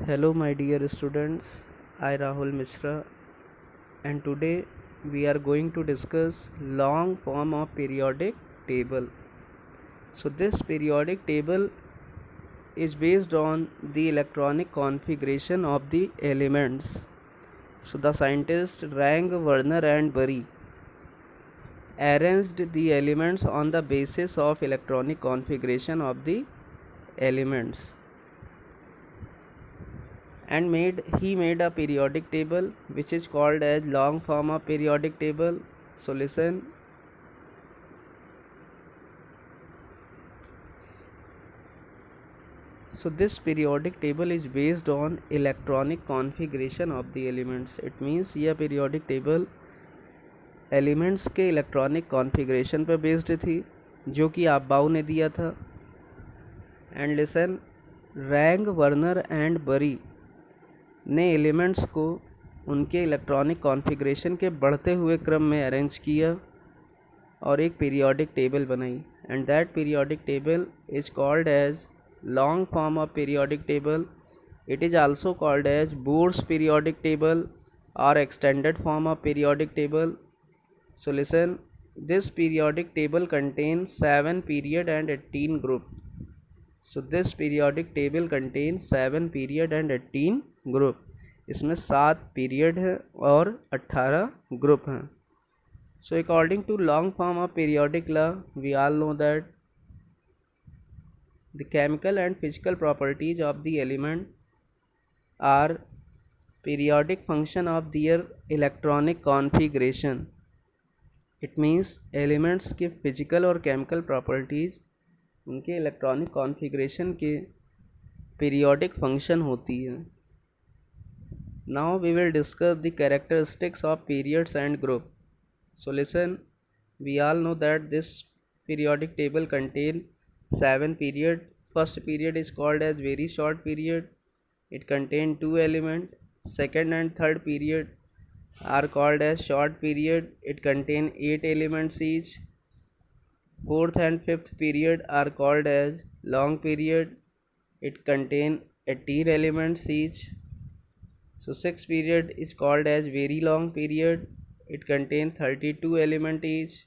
Hello, my dear students. I Rahul Mishra, and today we are going to discuss long form of periodic table. So this periodic table is based on the electronic configuration of the elements. So the scientists Rang, Werner, and Bury arranged the elements on the basis of electronic configuration of the elements, and he made a periodic table which is called as long form of periodic table. So listen. So this periodic table is based on electronic configuration of the elements. It means यह periodic table elements के electronic configuration पर based थी, जो कि आबाउ ने दिया था. And listen, wrong, Werner and बरी ने एलिमेंट्स को उनके इलेक्ट्रॉनिक कॉन्फ़िगरेशन के बढ़ते हुए क्रम में अरेंज किया और एक पीरियोडिक टेबल बनाई. And that periodic table is called as long form of periodic table. It is also called as Bohr's periodic table or extended form of periodic table. So listen, this periodic table contains 7 period and 18 group. So this periodic table contains 7 period and 18 group. इसमें 7 period है और 18 group हैं. So according to long form of periodic law, we all know that the chemical and physical properties of the element are periodic function of their electronic configuration. It means elements के physical और chemical properties उनके electronic configuration के periodic function होती है. Now we will discuss the characteristics of periods and group. So listen, we all know that this periodic table contain 7 period. First period is called as very short period. It contain 2 element. Second and third period are called as short period. It contain 8 elements each. Fourth and fifth period are called as long period. It contain 18 elements each. So sixth period is called as very long period. It contain 32 elements each.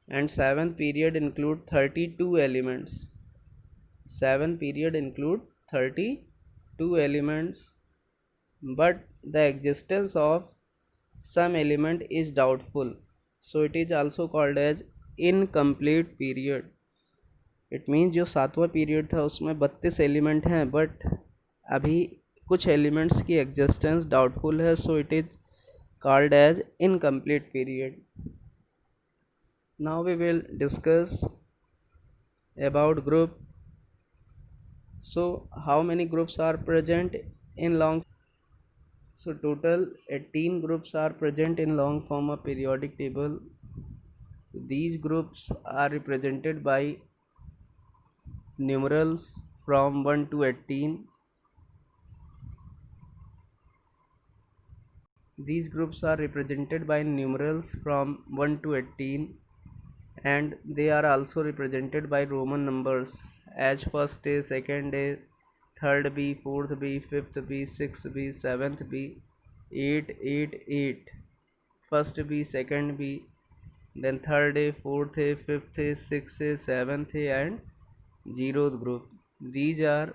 And seventh period include 32 elements. Seventh period include 32 elements. But the existence of some element is doubtful. So it is also called as incomplete period. It means जो 7वां period था उसमें 32 element हैं, but अभी कुछ elements की existence doubtful है. So it is called as incomplete period. Now we will discuss about group. So how many groups are present in long. So total 18 groups are present in long form of periodic table. These groups are represented by numerals from 1 to 18. These groups are represented by numerals from 1 to 18, and they are also represented by Roman numbers as first A, second A, third B, fourth B, fifth B, sixth B, seventh B, 8, 8, 8, first B, second B, then third A, fourth A, fifth A, sixth A, seventh A, and 0th group. These are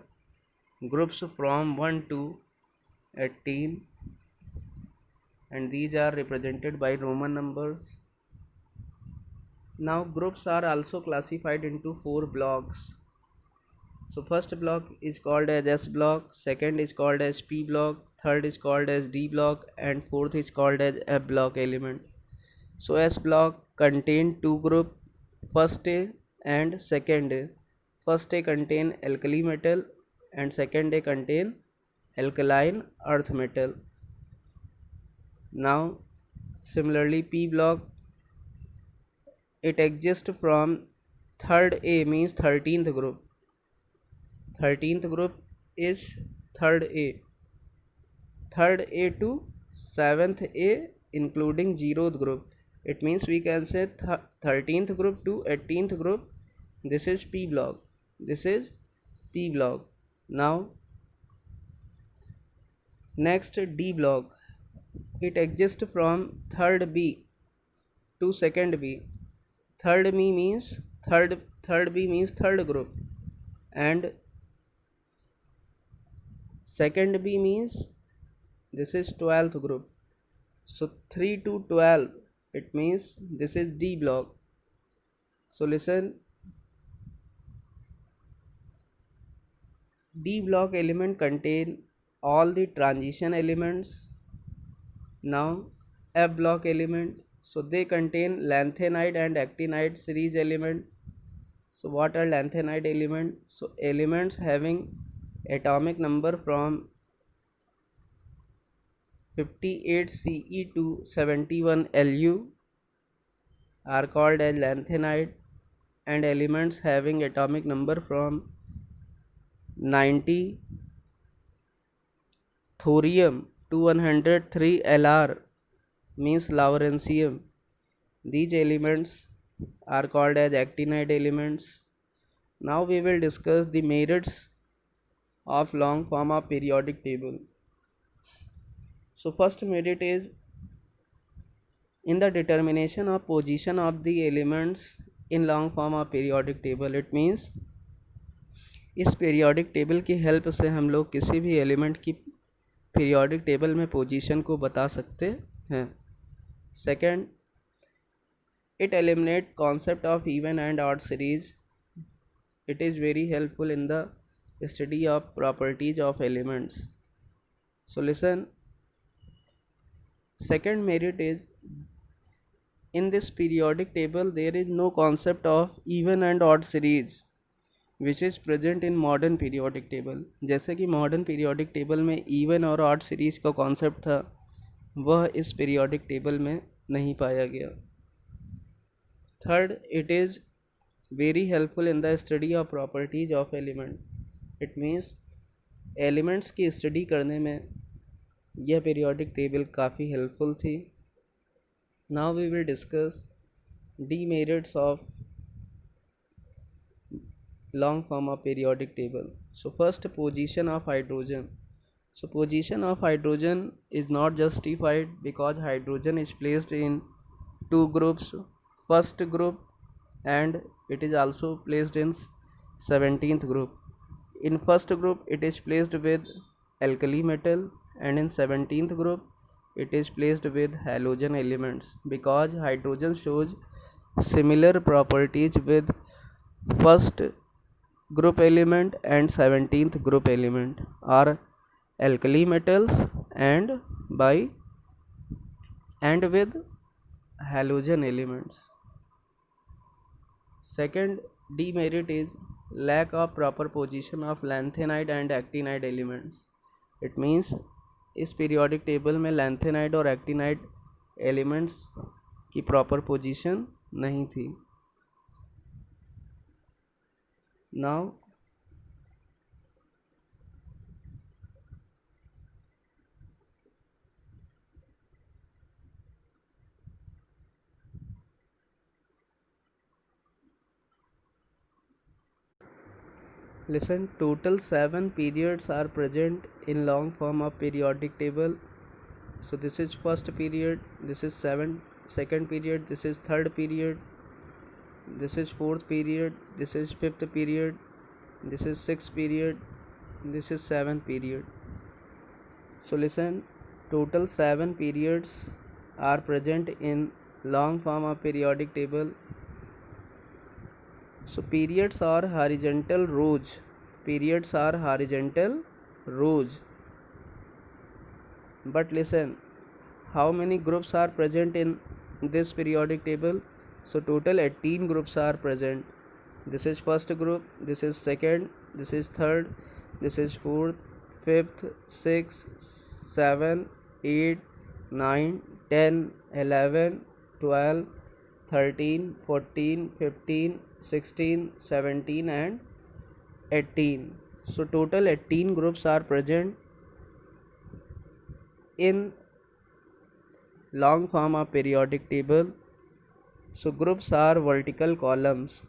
groups from 1 to 18, and these are represented by Roman numbers. Now groups are also classified into 4 blocks. So first block is called as S block, second is called as P block, third is called as D block, and fourth is called as F block element. So S block contain 2 group, first A and second A. First A contain alkali metal and second A contain alkaline earth metal. Now similarly P block, it exists from third A means 13th group. 13th group is third A. Third A to 7th A including 0th group. It means we can say 13th group to 18th group. This is P block. This is P block. Now Next, D block, it exists from third B to second B. Third B means third group, and second B means this is 12th group. So 3 to 12, it means this is D block. So listen, D block element contain all the transition elements. Now F block element, so they contain lanthanide and actinide series element. So what are lanthanide element? So elements having atomic number from 58 Ce to 71 Lu are called as lanthanide, and elements having atomic number from 90 thorium to 103 Lr means lawrencium. These elements are called as actinide elements. Now we will discuss the merits of long form of periodic table. So first merit is in the determination of position of the elements in long form of periodic table. It means इस periodic table की help से हम लोग किसी भी element की periodic table में position को बता सकते हैं. Second, it eliminate concept of even and odd series. It is very helpful in the study of properties of elements. So listen, second merit is in this periodic table there is no concept of even and odd series which is present in modern periodic table. जैसे कि modern periodic table में even और odd series का concept था, वह इस periodic table में नहीं पाया गया. Third, it is very helpful in the study of properties of element. It means elements की study करने में यह periodic table काफ़ी helpful थी. Now we will discuss demerits of long form of periodic table. So first, position of hydrogen. So position of hydrogen is not justified because hydrogen is placed in two groups, first group, and it is also placed in 17th group. In first group it is placed with alkali metal, and in 17th group it is placed with halogen elements because hydrogen shows similar properties with first group element and 17th group element are alkali metals and by and with halogen elements. Second demerit is lack of proper position of lanthanide and actinide elements. It means इस periodic table में lanthanide और actinide elements की proper position नहीं थी. Now listen, total 7 periods are present in long form of periodic table. So this is first period, this is second period, this is third period, this is fourth period, this is fifth period, this is sixth period, this is seventh period. So listen, total 7 periods are present in long form of periodic table. So periods are horizontal rows. Periods are horizontal rows. But listen, how many groups are present in this periodic table? So total 18 groups are present. This is first group, this is second, this is third, this is fourth, fifth, sixth, 7, 8, 9, 10, 11, 12, 13, 14, 15, 16, 17 and 18. So total 18 groups are present in long form of periodic table. So groups are vertical columns.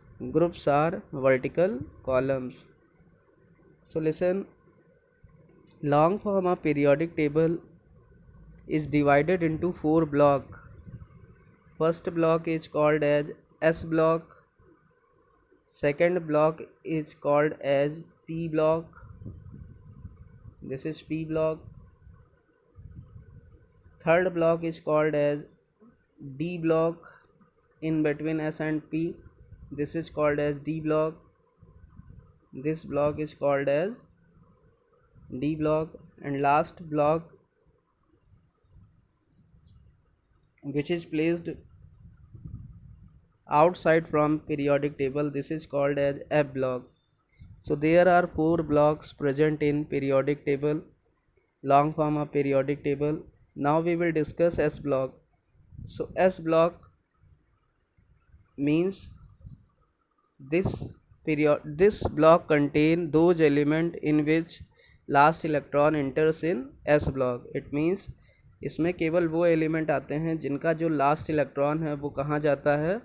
So listen, Long form of periodic table is divided into 4 blocks. First block is called as S block. Second block is called as P block. This is P block. Third block is called as D block in between S and P. This is called as D block. This block is called as D block, and last block which is placed outside from periodic table, this is called as F block. So there are 4 blocks present in periodic table, long form of periodic table. Now we will discuss S block. So S block means this block contain those element in which last electron enters in S block. It means इसमें केवल वो element आते हैं जिनका जो last electron है वो कहाँ जाता है,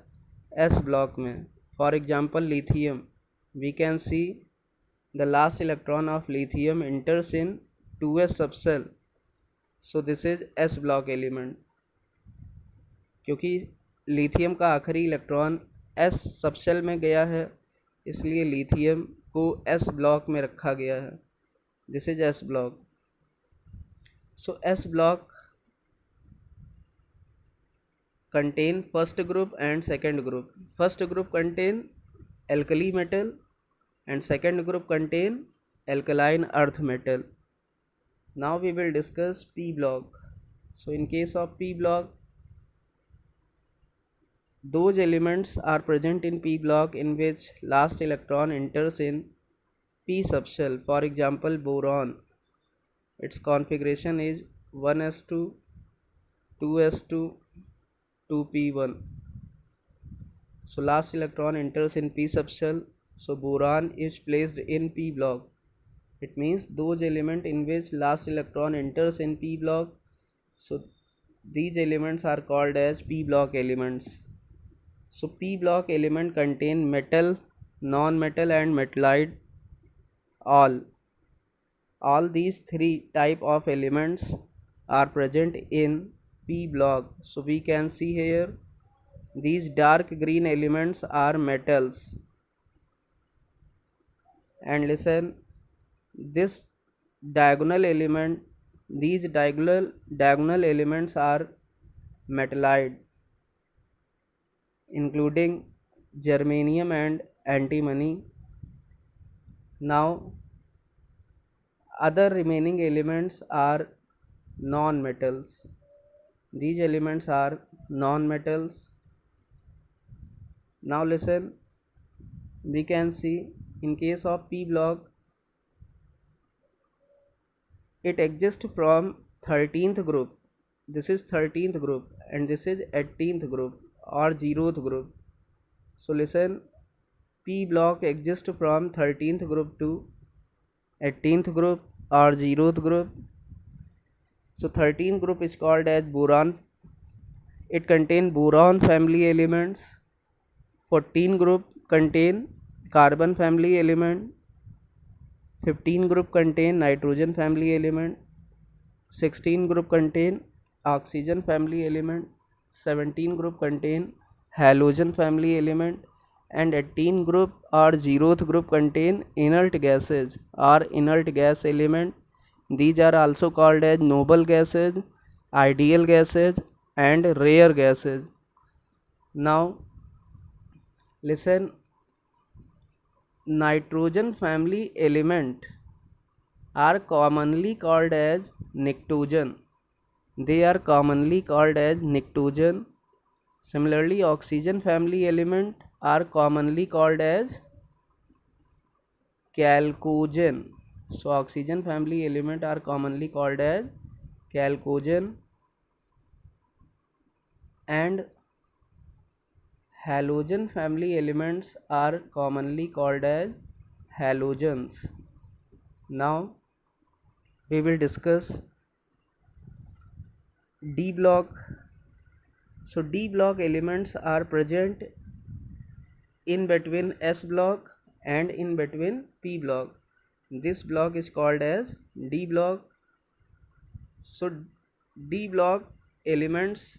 एस ब्लॉक में. For example lithium, we can see the last electron of lithium enters in 2s subshell. So this is S block element. क्योंकि लिथियम का आखिरी इलेक्ट्रॉन S सबशेल में गया है, इसलिए लिथियम को S ब्लॉक में रखा गया है. This is S block. So S block contain first group and second group. First group contain alkali metal and second group contain alkaline earth metal. Now we will discuss P block. So in case of P block, those elements are present in P block in which last electron enters in P subshell. For example, boron, its configuration is 1s2, 2s2, 2p1. So last electron enters in P subshell, so boron is placed in P block. It means those elements in which last electron enters in P block, so these elements are called as P block elements. So P block element contain metal, non-metal and metallite. All these 3 type of elements are present in P block. So we can see here these dark green elements are metals, and listen, this diagonal element, these diagonal elements are metallite, including germanium and antimony. Now other remaining elements are non-metals. These elements are non-metals. Now listen, we can see in case of P block, it exists from 13th group. This is 13th group and this is 18th group or 0th group. So listen, P block exists from 13th group to 18th group or 0th group. So 13th group is called as boron. It contains boron family elements. 14 group contain carbon family element. 15 group contain nitrogen family element. 16 group contain oxygen family element. 17 group contain halogen family element, and 18 group or 0th group contain inert gases or inert gas element. These are also called as noble gases, ideal gases and rare gases. Now listen, nitrogen family element are commonly called as pnictogen. They are commonly called as pnictogen. Similarly, oxygen family element are commonly called as chalcogen. So oxygen family element are commonly called as chalcogen, and halogen family elements are commonly called as halogens. Now we will discuss D block. So D block elements are present in between S block and in between P block. This block is called as D block. So D block elements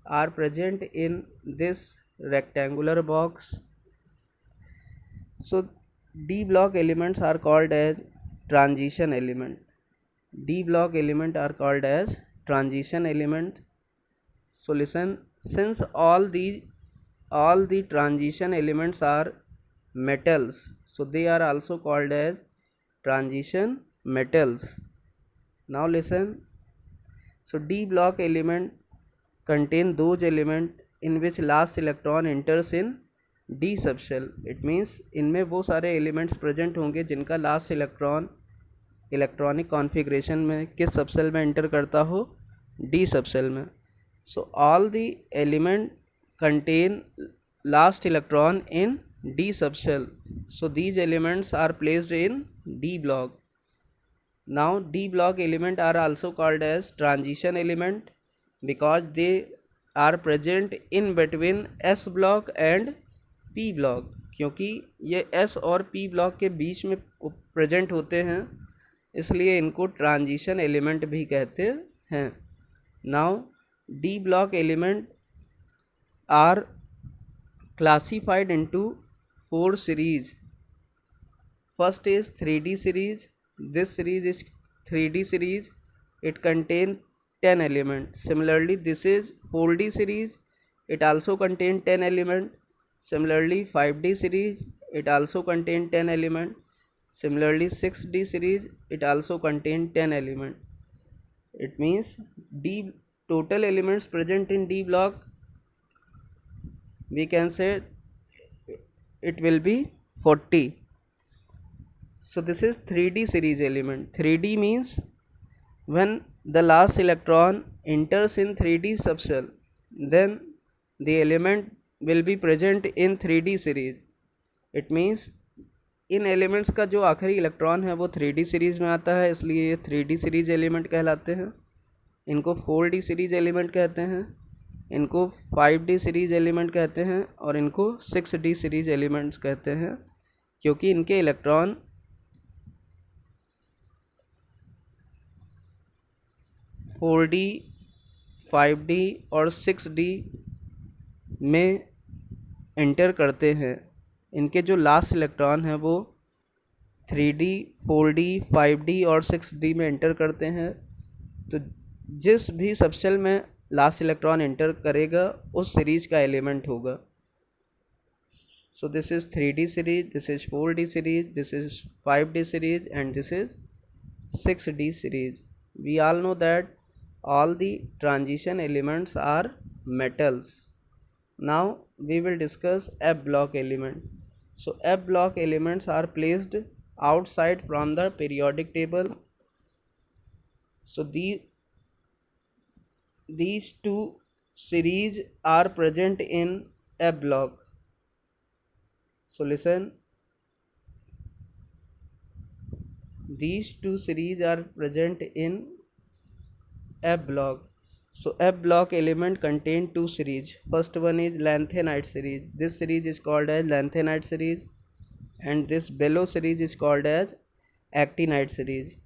are present in this rectangular box. So D block elements are called as transition element. D block element are called as transition element. So listen, since all the transition elements are metals, so they are also called as transition metals. Now listen, so D block element contain those element in which last electron enters in D subshell. It means इनमें वो सारे elements present होंगे जिनका last electron electronic configuration में किस subshell में enter करता हो, डी सबसेल में. So all the element contain last electron in D subshell. So these elements are placed in D block. Now D block element are also called as transition element because they are present in between S block and P block. क्योंकि ये S और P block के बीच में present होते हैं, इसलिए इनको transition element भी कहते हैं. Now D block element are classified into 4 series. First is 3D series. This series is 3D series. It contain 10 element. Similarly this is 4D series. It also contain 10 element. Similarly 5D series. It also contain 10 element. Similarly 6D series, it also contain 10 element. It means D total elements present in D block, we can say it will be 40. So this is 3D series element. 3D means when the last electron enters in 3D subshell, then the element will be present in 3D series. It means in elements का जो आखिरी electron है वो 3D series में आता है, इसलिए ये 3D सीरीज़ एलिमेंट कहलाते हैं. इनको 4D सीरीज़ एलिमेंट कहते हैं, इनको 5D सीरीज़ एलिमेंट कहते हैं और इनको 6D सीरीज़ एलिमेंट्स कहते हैं, क्योंकि इनके इलेक्ट्रॉन 4D, 5D और 6D में एंटर करते हैं. इनके जो लास्ट इलेक्ट्रॉन हैं वो 3D, 4D, 5D और 6D में एंटर करते हैं. तो जिस भी सबसेल में लास्ट इलेक्ट्रॉन एंटर करेगा उस सीरीज का एलिमेंट होगा. So this is 3D series, this is 4D series, this is 5D series and this is 6D series. We all know that all the transition elements are metals. Now we will discuss F block element. So F block elements are placed outside from the periodic table. So these two series are present in F block. So listen, these two series are present in F block. So F block element contain 2 series. First one is lanthanide series. This series is called as lanthanide series, and this below series is called as actinide series.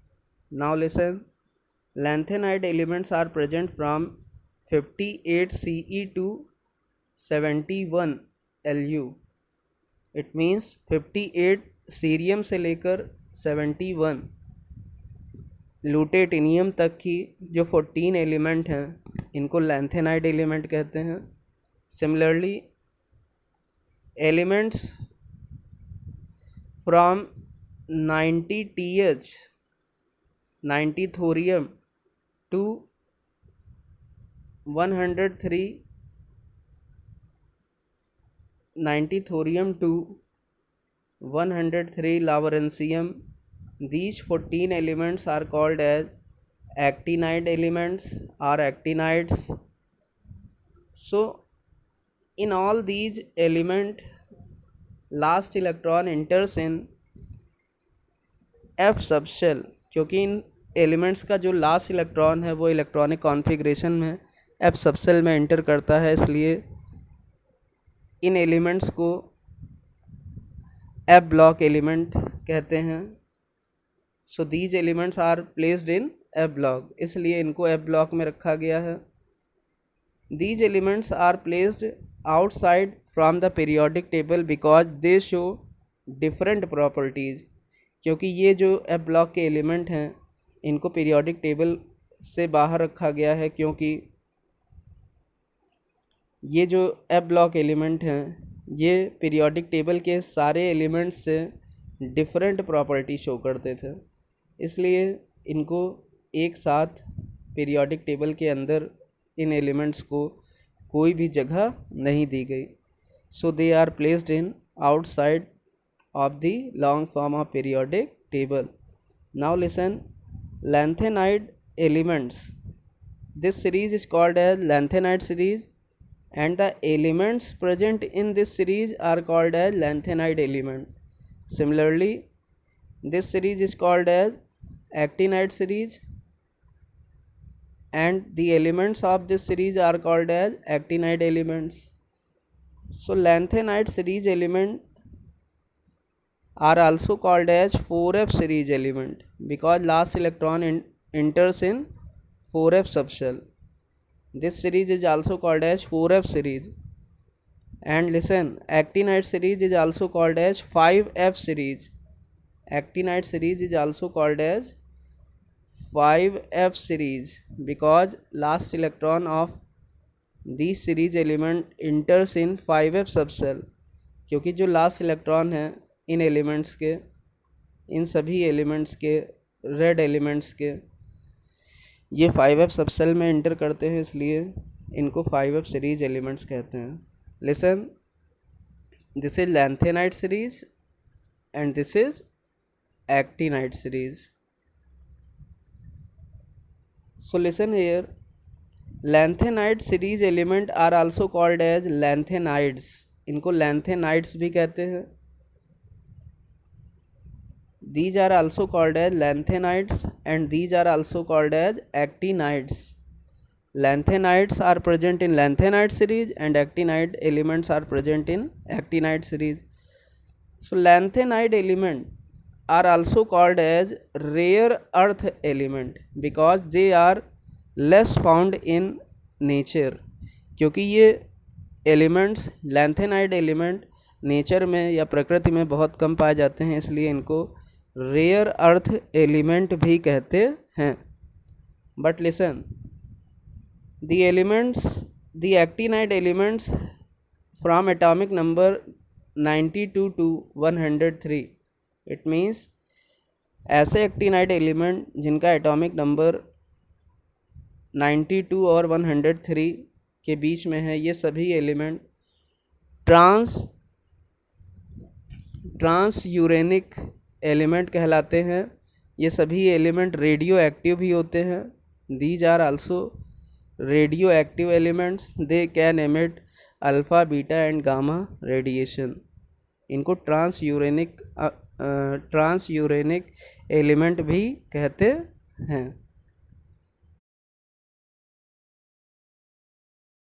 Now listen, lanthanide elements are present from 58 Ce to 71 Lu. It means 58 cerium से लेकर 71 लूटेटिनियम तक की जो 14 element हैं इनको lanthanide element कहते हैं. Similarly elements from 90 TH 90 thorium to 103 90 thorium to 103 lawrencium. These 14 elements are called as actinide elements or actinides. So in all these element last electron enters in F subshell. क्योंकि इन elements का जो last electron है वो electronic configuration में F subshell में enter करता है, इसलिए इन एलिमेंट्स को F ब्लॉक एलिमेंट कहते हैं। So these elements are placed in F block, इसलिए इनको एफ ब्लॉक में रखा गया है। These elements are placed outside from the periodic table because they show different properties, क्योंकि ये जो एफ ब्लॉक के एलिमेंट हैं इनको पीरियोडिक टेबल से बाहर रखा गया है, क्योंकि ये जो एफ ब्लॉक एलिमेंट हैं ये पीरियोडिक टेबल के सारे एलिमेंट्स से डिफरेंट प्रॉपर्टी शो करते थे, इसलिए इनको एक साथ पीरियोडिक टेबल के अंदर इन एलिमेंट्स को कोई भी जगह नहीं दी गई। So they are placed in outside of the long form of periodic table. Now listen, lanthanide elements, this series is called as lanthanide series and the elements present in this series are called as lanthanide element. Similarly, this series is called as actinide series and the elements of this series are called as actinide elements. So lanthanide series element are also called as 4f series element because last electron enters in 4f subshell. This series is also called as 4f series. And listen, actinide series is also called as 5f series. Actinide series is also called as 5f series because last electron of this series element enters in 5f subshell, क्योंकि जो last electron है इन elements के, इन सभी elements के, red elements के, ये 5f subshell में inter करते हैं, इसलिए इनको 5f सीरीज एलिमेंट्स कहते हैं। Listen, this is lanthanide series and this is actinide series. So listen here, lanthanide series element are also called as lanthanides, इनको लैंथेनाइड्स भी कहते हैं। These are also called as lanthanides and these are also called as actinides. Lanthanides are present in lanthanide series and actinide elements are present in actinide series. So lanthanide element are also called as rare earth element because they are less found in nature, क्योंकि ये elements lanthanide element nature में या प्रकृति में बहुत कम पाए जाते हैं, इसलिए इनको रेयर अर्थ एलिमेंट भी कहते हैं। But listen, the elements, the actinide elements from atomic number 92 to 103, it means ऐसे एक्टिनाइड एलिमेंट जिनका एटॉमिक नंबर 92 और 103 के बीच में है, ये सभी एलिमेंट ट्रांस यूरेनिक एलिमेंट कहलाते हैं। ये सभी एलिमेंट रेडियो एक्टिव भी होते हैं। These are also radioactive elements, they can emit alpha, beta and gamma radiation. इनको ट्रांस यूरेनिक एलिमेंट भी कहते हैं।